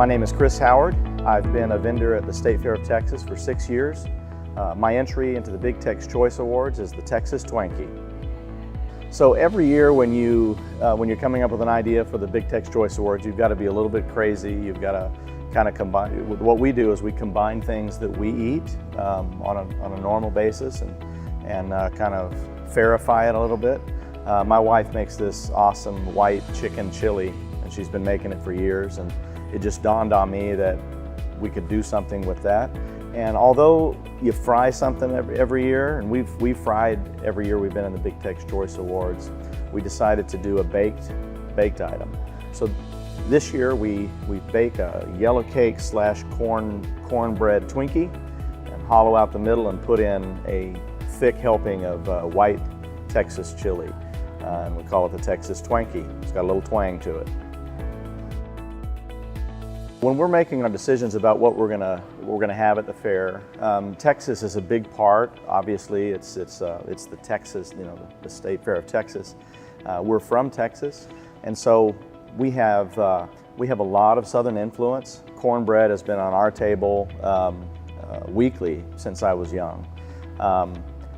My name is Chris Howard. I've been a vendor at the State Fair of Texas for 6 years. My entry into the Big Tex Choice Awards is the Texas Twang-kie. So every year when you're coming up with an idea for the Big Tex Choice Awards, you've got to be a little bit crazy. You've got to kind of combine. What we do is we combine things that we eat on a normal basis and kind of fairify it a little bit. My wife makes this awesome white chicken chili, and she's been making it for years, and it just dawned on me that we could do something with that. And although you fry something every year, and we've fried every year we've been in the Big Tex Choice Awards, we decided to do a baked item. So this year we bake a yellow cake / cornbread Twinkie and hollow out the middle and put in a thick helping of white Texas chili. And we call it the Texas Twang-kie. It's got a little twang to it. When we're making our decisions about what we're gonna have at the fair, Texas is a big part. Obviously, it's the Texas, the State Fair of Texas. We're from Texas, and so we have a lot of Southern influence. Cornbread has been on our table weekly since I was young.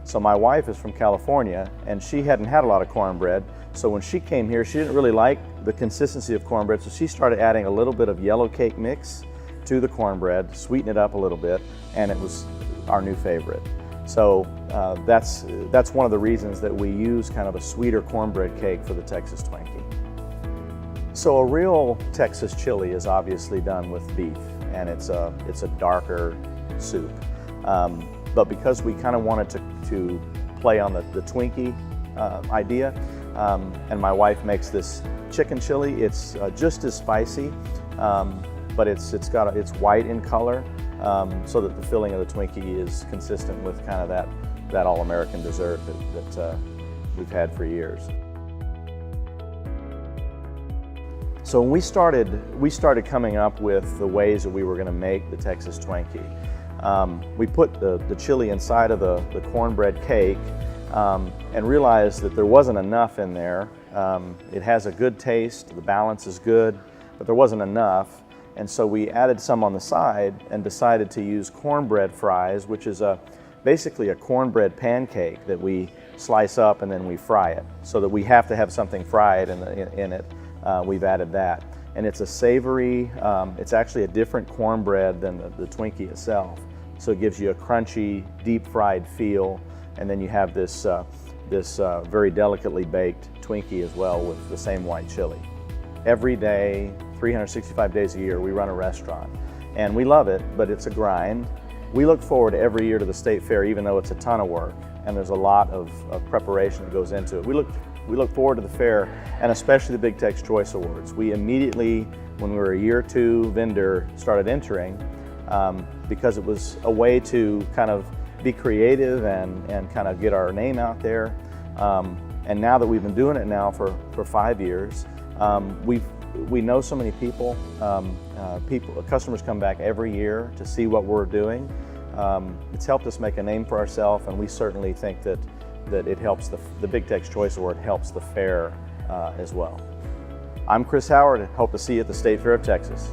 So my wife is from California, and she hadn't had a lot of cornbread. So when she came here, she didn't really like the consistency of cornbread, so she started adding a little bit of yellow cake mix to the cornbread, sweeten it up a little bit, and it was our new favorite. So that's one of the reasons that we use kind of a sweeter cornbread cake for the Texas Twang-kie. So a real Texas chili is obviously done with beef, and it's a darker soup. But because we kind of wanted to play on the Twinkie idea, and my wife makes this chicken chili. It's just as spicy, but it's white in color, so that the filling of the Twinkie is consistent with kind of that all-American dessert that we've had for years. So when we started coming up with the ways that we were going to make the Texas Twang-kie. We put the chili inside of the cornbread cake and realized that there wasn't enough in there. It has a good taste, the balance is good, but there wasn't enough. And so we added some on the side and decided to use cornbread fries, which is basically a cornbread pancake that we slice up and then we fry it. So that we have to have something fried in it, we've added that. And it's a savory, it's actually a different cornbread than the Twinkie itself. So it gives you a crunchy, deep fried feel, and then you have this very delicately baked Twinkie as well with the same white chili. Every day, 365 days a year, we run a restaurant. And we love it, but it's a grind. We look forward every year to the State Fair, even though it's a ton of work, and there's a lot of preparation that goes into it. We look forward to the fair, and especially the Big Tex Choice Awards. We immediately, when we were a year or two vendor, started entering because it was a way to kind of be creative and kind of get our name out there. And now that we've been doing it now for 5 years, we know so many people. Customers come back every year to see what we're doing. It's helped us make a name for ourselves, and we certainly think that it helps the Big Tex Choice Award helps the fair as well. I'm Chris Howard, and hope to see you at the State Fair of Texas.